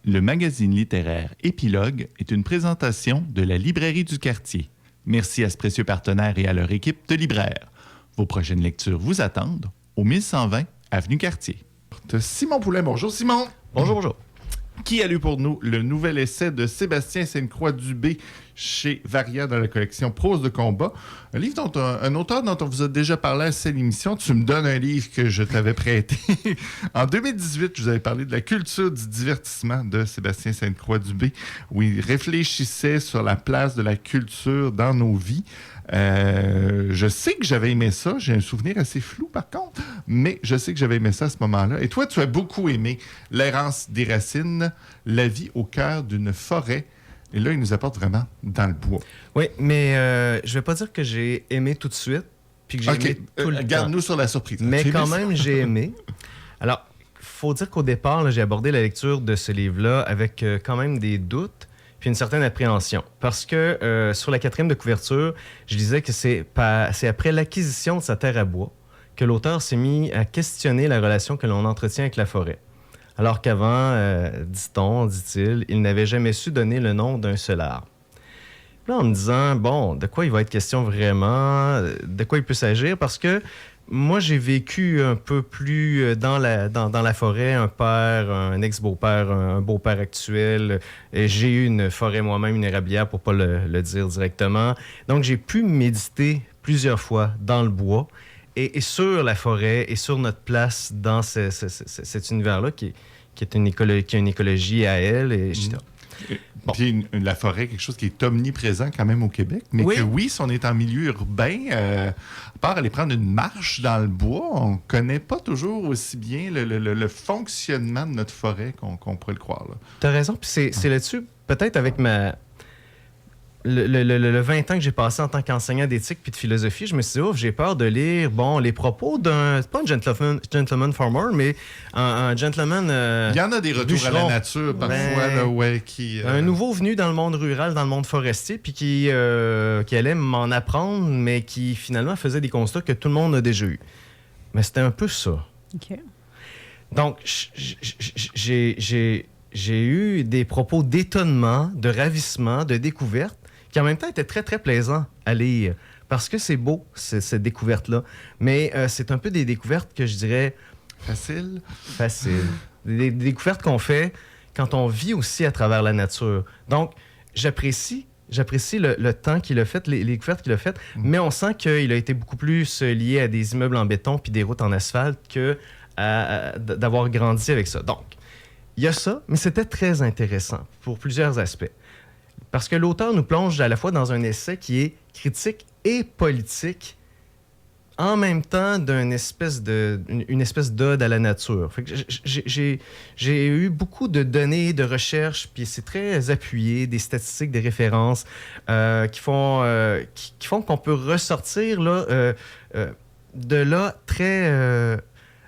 Le magazine littéraire Épilogue est une présentation de la Librairie du Quartier. Merci à ce précieux partenaire et à leur équipe de libraires. Vos prochaines lectures vous attendent au 1120 Avenue Cartier. Simon Poulin, bonjour Simon. Bonjour, bonjour. Qui a lu pour nous le nouvel essai de Sébastien Sainte-Croix-Dubé chez Varia dans la collection Prose de combat. Un livre dont un auteur dont on vous a déjà parlé à cette émission. Tu me donnes un livre que je t'avais prêté. En 2018, je vous avais parlé de la culture du divertissement de Sébastien Sainte-Croix-Dubé, où il réfléchissait sur la place de la culture dans nos vies. Je sais que j'avais aimé ça. J'ai un souvenir assez flou, par contre, mais je sais que j'avais aimé ça à ce moment-là. Et toi, tu as beaucoup aimé L'errance des racines, la vie au cœur d'une forêt. Et là, il nous apporte vraiment dans le bois. Oui, mais je vais pas dire que j'ai aimé tout de suite, puis que j'ai aimé tout le temps. Garde-nous sur la surprise. Mais quand même, j'ai aimé. Alors, il faut dire qu'au départ, là, j'ai abordé la lecture de ce livre-là avec quand même des doutes puis une certaine appréhension. Parce que sur la 4e de couverture, je disais que c'est après l'acquisition de sa terre à bois que l'auteur s'est mis à questionner la relation que l'on entretient avec la forêt. Alors qu'avant, dit-il, il n'avait jamais su donner le nom d'un seul arbre. Là, en me disant, bon, de quoi il va être question vraiment, de quoi il peut s'agir, parce que moi, j'ai vécu un peu plus dans la forêt, un père, un ex-beau-père, un beau-père actuel. Et j'ai eu une forêt moi-même, une érablière, pour ne pas le dire directement. Donc, j'ai pu méditer plusieurs fois dans le bois et sur la forêt et sur notre place dans cet univers-là qui a une écologie à elle, etc. Bon. Puis la forêt, quelque chose qui est omniprésent quand même au Québec, mais oui. Que oui, si on est en milieu urbain, à part aller prendre une marche dans le bois, on ne connaît pas toujours aussi bien le fonctionnement de notre forêt qu'on pourrait le croire. Tu as raison, puis c'est là-dessus, peut-être avec le 20 ans que j'ai passé en tant qu'enseignant d'éthique puis de philosophie, je me suis dit, j'ai peur de lire les propos d'un, c'est pas un gentleman farmer, mais un gentleman il y en a des retours bûcheron. À la nature, parfois, qui... Un nouveau venu dans le monde rural, dans le monde forestier, puis qui allait m'en apprendre, mais qui finalement faisait des constats que tout le monde a déjà eu. Mais c'était un peu ça. OK. Donc, j'ai eu des propos d'étonnement, de ravissement, de découverte, qui en même temps était très, très plaisant à lire. Parce que c'est beau, cette découverte-là. Mais c'est un peu des découvertes que je dirais... Facile. Des découvertes qu'on fait quand on vit aussi à travers la nature. Donc, j'apprécie le temps qu'il a fait, les découvertes qu'il a faites, mais on sent qu'il a été beaucoup plus lié à des immeubles en béton puis des routes en asphalte que d'avoir grandi avec ça. Donc, il y a ça, mais c'était très intéressant pour plusieurs aspects. Parce que l'auteur nous plonge à la fois dans un essai qui est critique et politique, en même temps une espèce d'ode à la nature. Fait que j'ai eu beaucoup de données, de recherches, puis c'est très appuyé, des statistiques, des références qui font qu'on peut ressortir là, de là très...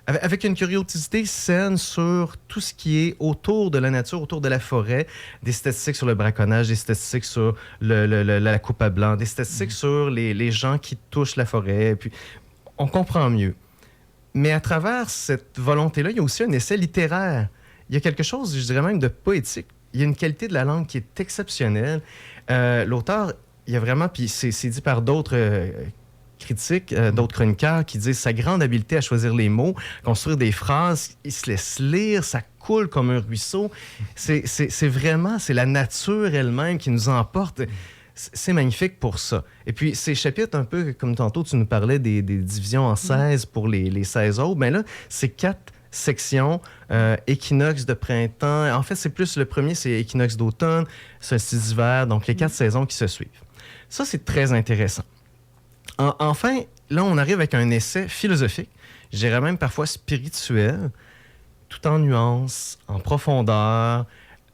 avec une curiosité saine sur tout ce qui est autour de la nature, autour de la forêt, des statistiques sur le braconnage, des statistiques sur la coupe à blanc, des statistiques sur les gens qui touchent la forêt, puis on comprend mieux. Mais à travers cette volonté-là, il y a aussi un essai littéraire. Il y a quelque chose, je dirais même, de poétique. Il y a une qualité de la langue qui est exceptionnelle. L'auteur, il y a vraiment, puis c'est dit par d'autres... critiques, d'autres chroniqueurs qui disent sa grande habileté à choisir les mots, construire des phrases, il se laisse lire, ça coule comme un ruisseau. C'est vraiment, c'est la nature elle-même qui nous emporte. C'est magnifique pour ça. Et puis, ces chapitres, un peu comme tantôt, tu nous parlais des divisions en 16 pour les 16 autres, bien là, c'est 4 sections, équinoxe de printemps. En fait, c'est plus le premier, c'est équinoxe d'automne, solstice d'hiver, donc les 4 saisons qui se suivent. Ça, c'est très intéressant. Enfin, là, on arrive avec un essai philosophique, je dirais même parfois spirituel, tout en nuances, en profondeur.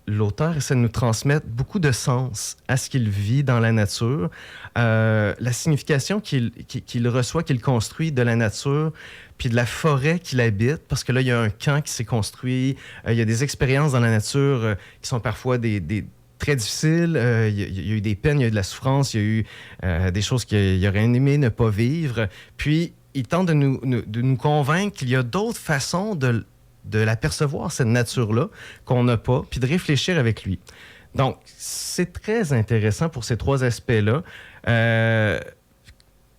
L'auteur essaie de nous transmettre beaucoup de sens à ce qu'il vit dans la nature, la signification qu'il reçoit, qu'il construit de la nature, puis de la forêt qu'il habite, parce que là, il y a un camp qui s'est construit, il y a des expériences dans la nature qui sont parfois très difficile. Il y a eu des peines, il y a eu de la souffrance, il y a eu des choses qu'il aurait aimé ne pas vivre. Puis, il tente de nous convaincre qu'il y a d'autres façons de de l'apercevoir, cette nature-là, qu'on n'a pas, puis de réfléchir avec lui. Donc, c'est très intéressant pour ces 3 aspects-là.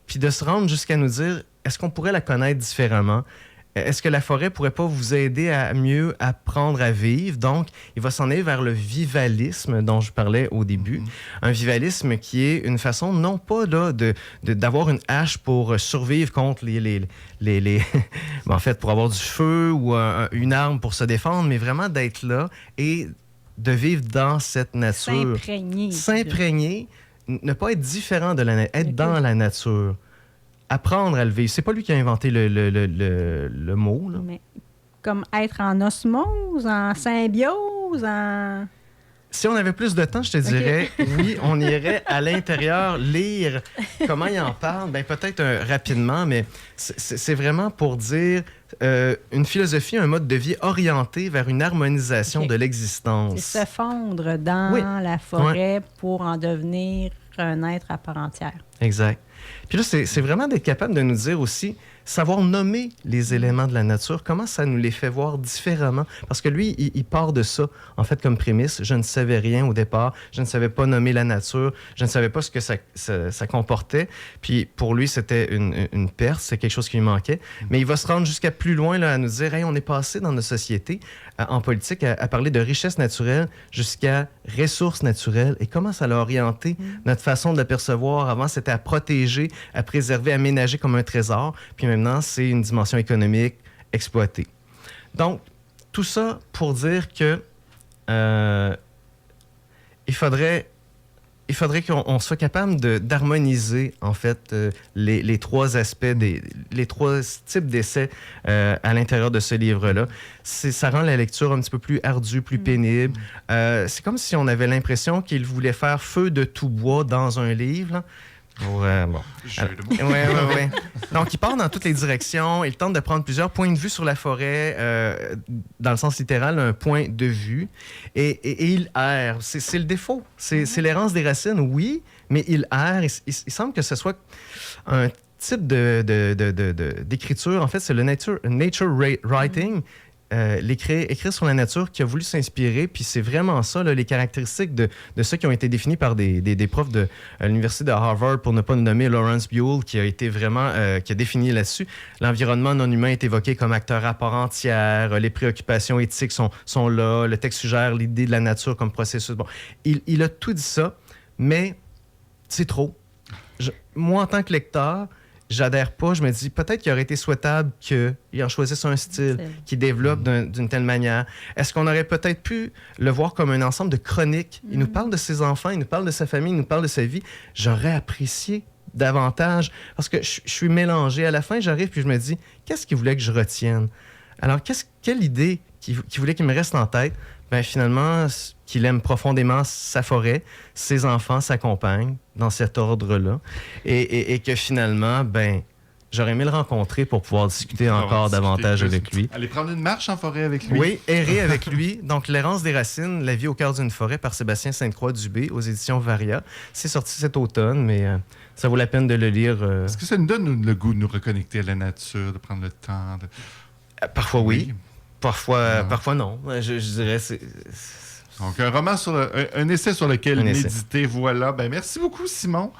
Puis de se rendre jusqu'à nous dire, est-ce qu'on pourrait la connaître différemment? Est-ce que la forêt pourrait pas vous aider à mieux apprendre à vivre? Donc, il va s'en aller vers le vivalisme dont je parlais au début. Un vivalisme qui est une façon, non pas là, d'avoir une hache pour survivre contre en fait, pour avoir du feu ou une arme pour se défendre, mais vraiment d'être là et de vivre dans cette nature. S'imprégner, ne pas être différent de la nature, être dans la nature. Apprendre à le vivre. C'est pas lui qui a inventé le mot. Là. Mais comme être en osmose, en symbiose, en... Si on avait plus de temps, je te dirais, oui, on irait à l'intérieur lire comment il en parle. Ben, peut-être rapidement, mais c'est vraiment pour dire une philosophie, un mode de vie orienté vers une harmonisation de l'existence. C'est se fondre dans la forêt pour en devenir un être à part entière. Exact. Puis là, c'est vraiment d'être capable de nous dire aussi, savoir nommer les éléments de la nature, comment ça nous les fait voir différemment. Parce que lui, il part de ça, en fait, comme prémisse. Je ne savais rien au départ. Je ne savais pas nommer la nature. Je ne savais pas ce que ça comportait. Puis pour lui, c'était une perte. C'est quelque chose qui lui manquait. Mais il va se rendre jusqu'à plus loin là, à nous dire, hey, on est passé dans nos sociétés, en politique, à parler de richesse naturelle jusqu'à ressources naturelles. Et comment ça l'a orienté notre façon de l'apercevoir. Avant, c'était à protéger, à préserver, à ménager comme un trésor. Puis maintenant, c'est une dimension économique exploitée. Donc, tout ça pour dire que il faudrait qu'on soit capable d'harmoniser, en fait, les 3 aspects, les 3 types d'essais à l'intérieur de ce livre-là. Ça rend la lecture un petit peu plus ardue, plus pénible. C'est comme si on avait l'impression qu'il voulait faire feu de tout bois dans un livre, là. Bon. Ouais. Donc, il part dans toutes les directions. Il tente de prendre plusieurs points de vue sur la forêt, dans le sens littéral, un point de vue. Et il erre. C'est le défaut. C'est l'errance des racines, oui, mais il erre. Il semble que ce soit un type d'écriture. En fait, c'est le nature writing. Écrire sur la nature qui a voulu s'inspirer, puis c'est vraiment ça, là, les caractéristiques de ceux qui ont été définis par des profs de l'Université de Harvard, pour ne pas nommer Lawrence Buell, qui a été vraiment, qui a défini là-dessus. L'environnement non humain est évoqué comme acteur à part entière, les préoccupations éthiques sont là, le texte suggère l'idée de la nature comme processus. Bon, il a tout dit ça, mais c'est trop. Moi, en tant que lecteur, j'adhère pas. Je me dis, peut-être qu'il aurait été souhaitable qu'il en choisisse un style qui développe d'une telle manière. Est-ce qu'on aurait peut-être pu le voir comme un ensemble de chroniques? Il nous parle de ses enfants, il nous parle de sa famille, il nous parle de sa vie. J'aurais apprécié davantage parce que je suis mélangé. À la fin, j'arrive puis je me dis, qu'est-ce qu'il voulait que je retienne? Alors, quelle idée qu'il voulait qu'il me reste en tête? Ben, finalement, qu'il aime profondément sa forêt, ses enfants, sa compagne, dans cet ordre-là, et que finalement, ben, j'aurais aimé le rencontrer pour pouvoir discuter encore davantage avec lui. Aller prendre une marche en forêt avec lui. Oui, errer avec lui. Donc, L'errance des racines, la vie au cœur d'une forêt par Sébastien Sainte-Croix-Dubé aux éditions Varia. C'est sorti cet automne, mais ça vaut la peine de le lire. Est-ce que ça nous donne le goût de nous reconnecter à la nature, de prendre le temps? Parfois oui. Parfois non. Je dirais donc, un essai sur lequel méditer, voilà. Ben, merci beaucoup, Simon.